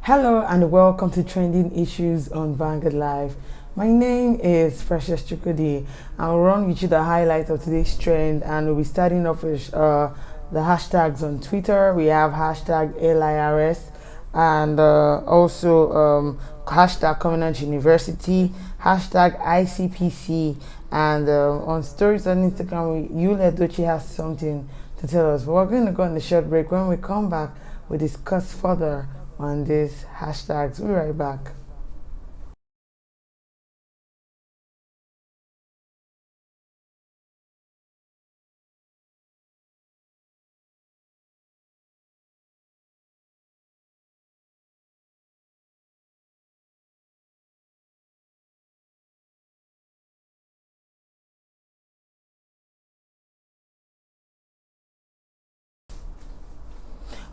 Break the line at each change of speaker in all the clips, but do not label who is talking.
Hello and welcome to Trending Issues on Vanguard Live. My name is Precious Chukudi. I'll run with you the highlights of today's trend, and we'll be starting off with the hashtags on Twitter. We have hashtag LIRS and also hashtag Covenant University, hashtag ICPC, and on stories on Instagram, Yule Dochi has something to tell us. But we're going to go on a short break. When we come back, we'll discuss further on these hashtags. We'll be right back.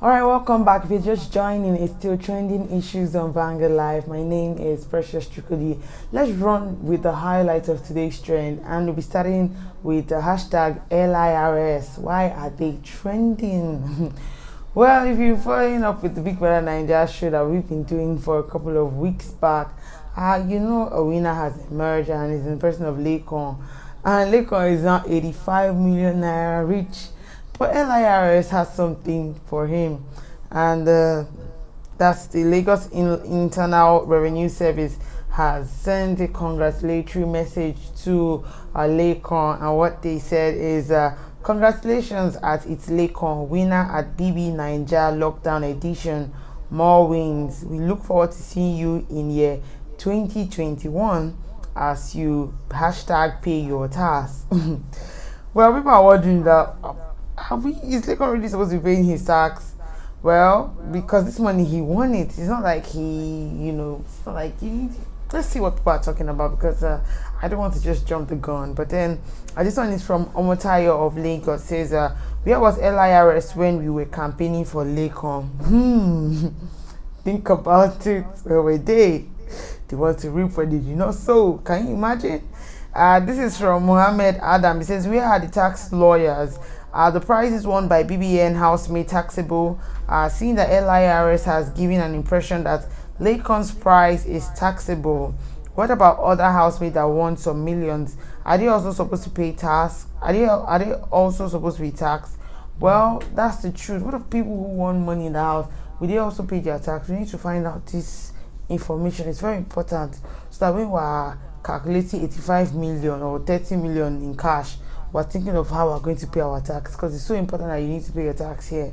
Alright, welcome back. If you're just joining, it's still Trending Issues on Vanguard Live. My name is Precious Chukudi. Let's run with the highlights of today's trend, and we'll be starting with the hashtag LIRS. Why are they trending? Well, if you're following up with the Big Brother Nigeria show that we've been doing for a couple of weeks back, you know a winner has emerged, and it's in the person of Laycon. And Laycon is now 85 million naira rich. But LIRS has something for him, and that's the Lagos Internal Revenue Service has sent a congratulatory message to Laycon, and what they said is congratulations at its Laycon, winner at BBN Star Lockdown Edition, more wins. We look forward to seeing you in year 2021 as you hashtag pay your tax. Well, people are wondering that is Laycon really supposed to be paying his tax? Well, because this money he won it. It's not like it's not like let's see what people are talking about, because I don't want to just jump the gun. But then this one is from Omotayo of Lagos. Says, where was LIRS when we were campaigning for Laycon? Think about it. Where were they? They want to reap what they did not sow. Can you imagine? This is from Mohammed Adam. He says, where are the tax lawyers? The prize is won by BBN housemate taxable. Seeing that LIRS has given an impression that Laycon's prize is taxable. What about other housemates that won some millions? Are they also supposed to pay tax? Are they also supposed to be taxed? Well, that's the truth. What of people who won money in the house? Will they also pay their tax? We need to find out this information. It's very important, so that when we are calculating 85 million or 30 million in cash, we're thinking of how we're going to pay our tax, because it's so important that you need to pay your tax here.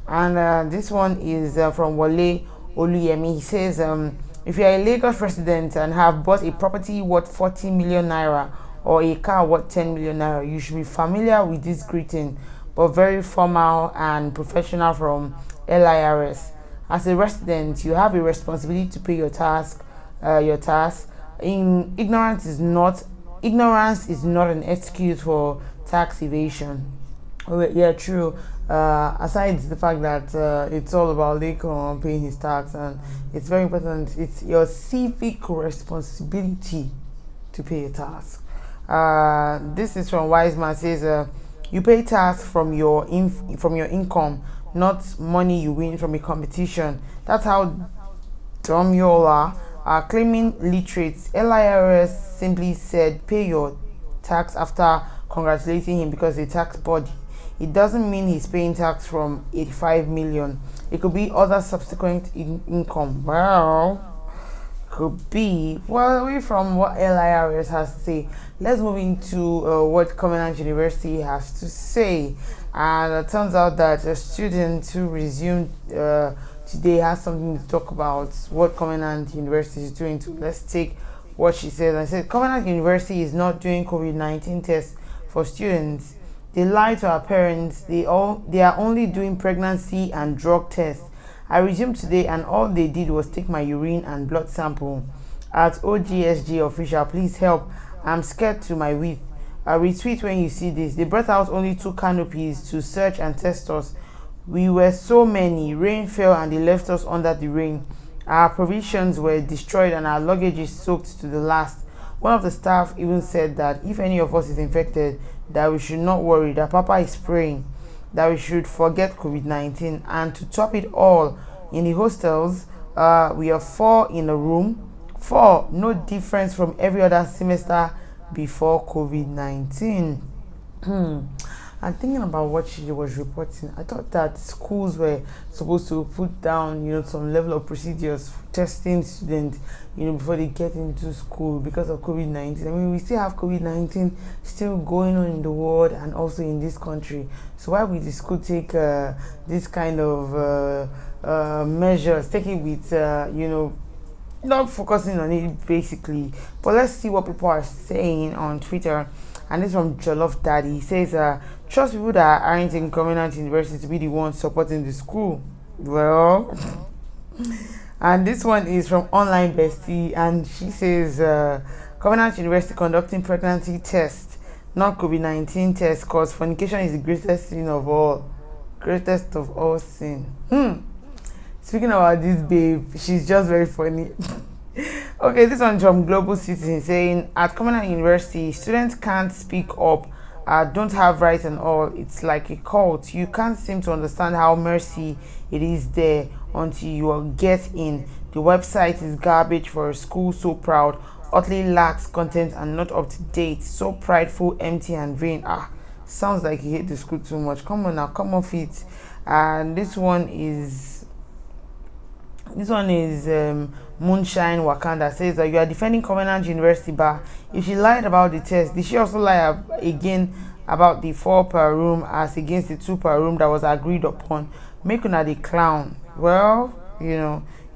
And this one is from Wale Oluyemi. He says, if you're a Lagos resident and have bought a property worth 40 million naira or a car worth 10 million naira, you should be familiar with this greeting, but very formal and professional, from LIRS. As a resident, you have a responsibility to pay your tax. Ignorance is not an excuse for tax evasion. Yeah, true. Aside the fact that it's all about Laycon paying his tax, and it's very important. It's your civic responsibility to pay your tax. This is from Wise Man. Says, you pay tax from your income, not money you win from a competition. That's how dumb you all are. Claiming literates, LIRS simply said pay your tax after congratulating him because a tax body. It doesn't mean he's paying tax from 85 million. It could be other subsequent income. Well, could be. Well, away from what LIRS has to say, let's move into what Covenant University has to say. And it turns out that a student who resumed today has something to talk about what Covenant University is doing. Let's take what she said. I said, Covenant University is not doing COVID-19 tests for students. They lie to our parents. They are only doing pregnancy and drug tests. I resumed today, and all they did was take my urine and blood sample. At OGSG official, please help. I'm scared to my wit. Retweet when you see this. They brought out only 2 canopies to search and test us. We were so many. Rain fell and they left us under the rain. Our provisions were destroyed and our luggage is soaked to the last. One of the staff even said that if any of us is infected, that we should not worry, that Papa is praying, that we should forget COVID-19. And to top it all, in the hostels, We are 4 in a room. 4, no difference from every other semester before COVID-19. And thinking about what she was reporting, I thought that schools were supposed to put down, some level of procedures for testing students, before they get into school because of COVID-19. I mean, we still have COVID-19 still going on in the world and also in this country. So why would the school take this kind of measures, take it with, not focusing on it basically? But let's see what people are saying on Twitter. And this from Jollof Daddy. He says, trust people that aren't in Covenant University to be the ones supporting the school. Well, and this one is from Online Bestie, and she says, Covenant University conducting pregnancy test, not COVID-19 test, cause fornication is the greatest sin of all. Greatest of all sin. Speaking about this babe, she's just very funny. Okay, this one's from Global Citizen saying, at Covenant University, students can't speak up, don't have rights and all. It's like a cult. You can't seem to understand how mercy it is there until you get in. The website is garbage for a school so proud, utterly lacks content and not up to date. So prideful, empty and vain. Sounds like you hate the school too much. Come on now, come off it. And this one is Moonshine Wakanda says that you are defending Covenant University bar. If she lied about the test, did she also lie again about the 4 per room as against the 2 per room that was agreed upon? Make una the clown. Well,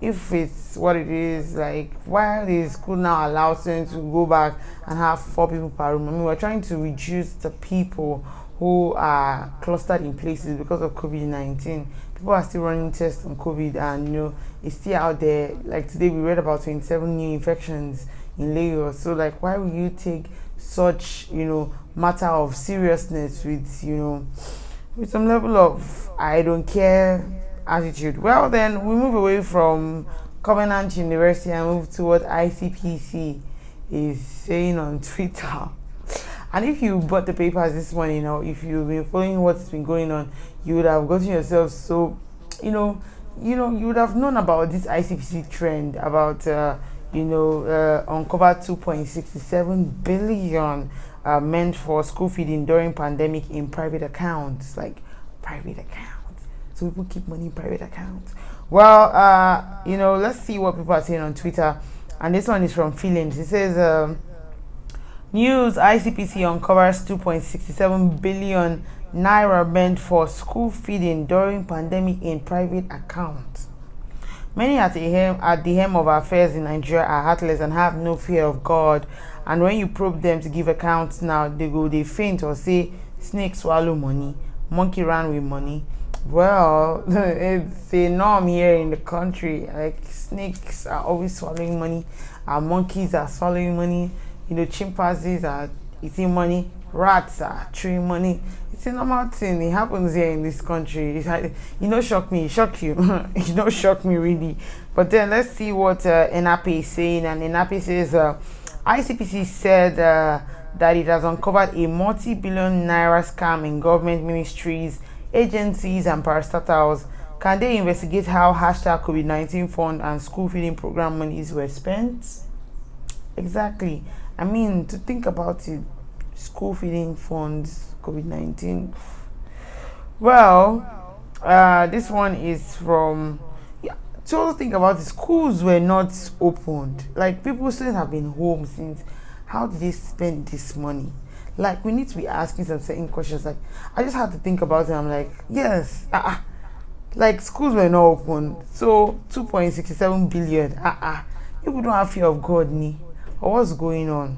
if it's what it is, like, why is school now allow students to go back and have 4 people per room? I mean, we're trying to reduce the people who are clustered in places because of COVID-19. People are still running tests on COVID, and it's still out there. Like today, we read about 27 new infections in Lagos. So, like, why would you take such matter of seriousness with some level of I don't care attitude? Well, then we move away from Covenant University and move to what ICPC is saying on Twitter. And if you bought the papers this morning, if you've been following what's been going on, you would have gotten yourself so, you would have known about this ICPC trend about, uncovered 2.67 billion meant for school feeding during pandemic in private accounts, like private accounts. So people keep money in private accounts. Well, let's see what people are saying on Twitter. And this one is from Feelings. It says, news, ICPC uncovers 2.67 billion naira meant for school feeding during pandemic in private accounts. Many at the helm of affairs in Nigeria are heartless and have no fear of God. And when you probe them to give accounts now, they faint or say, snake swallow money, monkey ran with money. Well, it's a norm here in the country. Like, snakes are always swallowing money, and monkeys are swallowing money. Chimpanzees are eating money, rats are chewing money. It's a normal thing. It happens here in this country. Shock me, shock you. It don't shock me really. But then let's see what NAP is saying. And NAP says, ICPC said that it has uncovered a multi-billion naira scam in government ministries, agencies, and parastatals. Can they investigate how #COVID-19 fund and school feeding program monies were spent? Exactly. I mean, to think about it, school feeding funds, COVID-19. Well, this one is from, to also think about it, schools were not opened. Like, students have been home since. How did they spend this money? Like, we need to be asking some certain questions. Like, I just had to think about it. I'm like, yes, like, schools were not open. So, 2.67 billion, people don't have fear of God, or what's going on?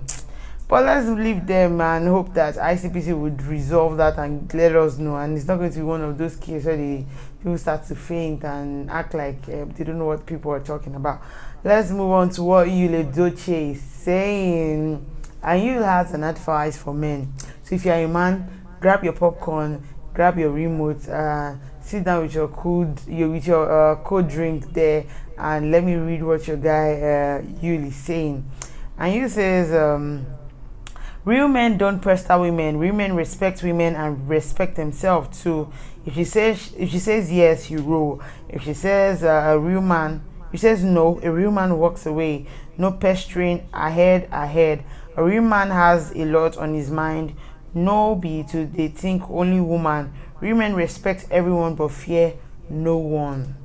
But let's leave them and hope that ICPC would resolve that and let us know. And it's not going to be one of those cases where people start to faint and act like they don't know what people are talking about. Let's move on to what Yule Doche is saying. And Yule has an advice for men. So if you're a man, grab your popcorn, grab your remote, sit down with your cold drink there, and let me read what your guy Yule is saying. And Yule says, real men don't pester women. Real men respect women and respect themselves too. If she says yes, you roll. If she says a real man, He says no. A real man walks away. No pestering. Ahead. A real man has a lot on his mind. No be to they think only woman. Real men respect everyone but fear no one.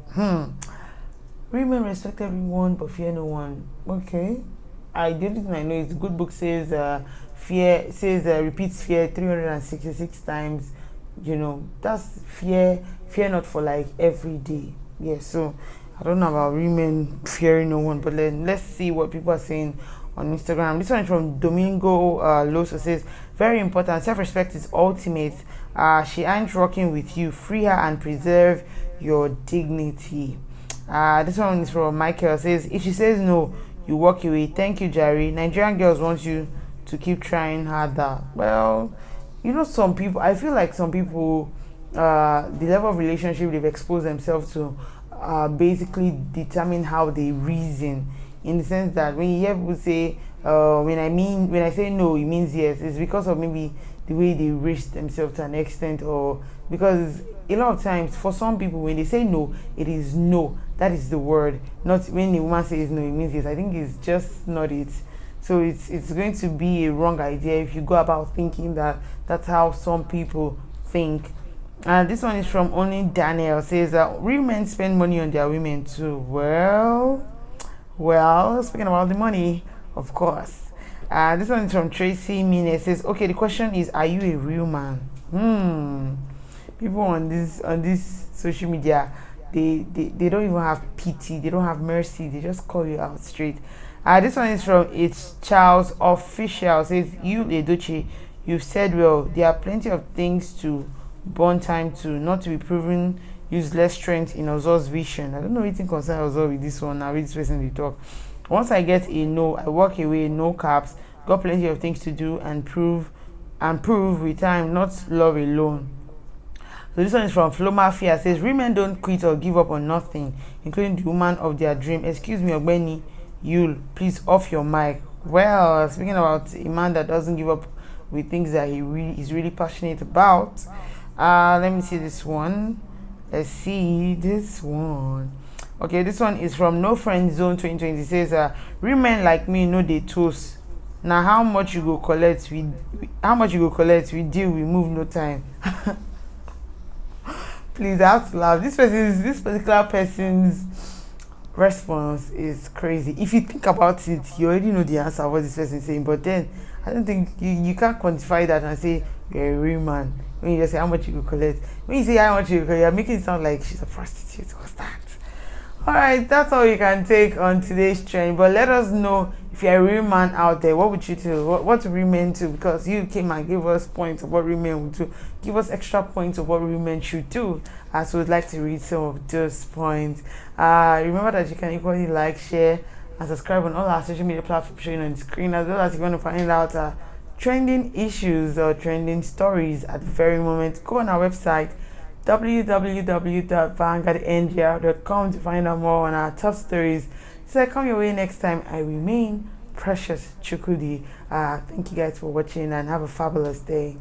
Real men respect everyone but fear no one. Okay. The only thing I know is the good book says repeats fear 366 times. That's fear not for like every day. Yeah, so I don't know about women fearing no one, but then let's see what people are saying on Instagram. This one is from Domingo Loso. Says very important, self-respect is ultimate. She ain't rocking with you, free her and preserve your dignity. This one is from Michael. Says if she says no, you walk away. Thank you, Jerry. Nigerian girls want you to keep trying harder. Well, some people, I feel like some people, the level of relationship they've exposed themselves to basically determine how they reason, in the sense that when you hear people say when I say no it means yes, it's because of maybe the way they raise themselves to an extent, or because a lot of times for some people when they say no, it is no, that is the word, not when a woman says no it means yes. I think it's just not it. So it's going to be a wrong idea if you go about thinking that that's how some people think. This one is from Only Daniel. Says that real men spend money on their women too. Well, speaking about the money, of course. This one is from Tracy Mine. Says, okay, the question is, are you a real man? People on this social media, they don't even have pity, they don't have mercy, they just call you out straight. This one is from It's Charles Official. Says, you Edoche, you've said well, there are plenty of things to burn time to, not to be proven useless strength in Ozo's vision. I don't know anything concerns Ozo with this one. I read this person they talk. Once I get a no, I walk away, no caps. Got plenty of things to do and prove with time, not love alone. So this one is from Flo Mafia. Says women don't quit or give up on nothing, including the woman of their dream. Excuse me, Ogbeni, Yul, please off your mic. Well, speaking about a man that doesn't give up with things that is really passionate about. Let me see this one. Let's see this one. Okay, this one is from No Friend Zone 2020. It says, real men like me know they toast. Now how much you go collect? We deal, we move, no time. Please, I have to laugh. This particular person's response is crazy. If you think about it, you already know the answer of what this person is saying, but then I don't think you can't quantify that and say you're a real man when you just say how much you go collect. When you say how much you go collect, you're making it sound like she's a prostitute. What's that? Alright, that's all you can take on today's trend. But let us know if you're a real man out there. What would you do? What real men do? Because you came and gave us points of what real men would do. Give us extra points of what real men should do. As we would like to read some of those points. Remember that you can equally like, share, and subscribe on all our social media platforms showing on the screen, as well as if you want to find out trending issues or trending stories at the very moment. Go on our website www.vanguardngr.com to find out more on our top stories. So I come your way next time. I remain Precious Chukudi. Thank you guys for watching and have a fabulous day.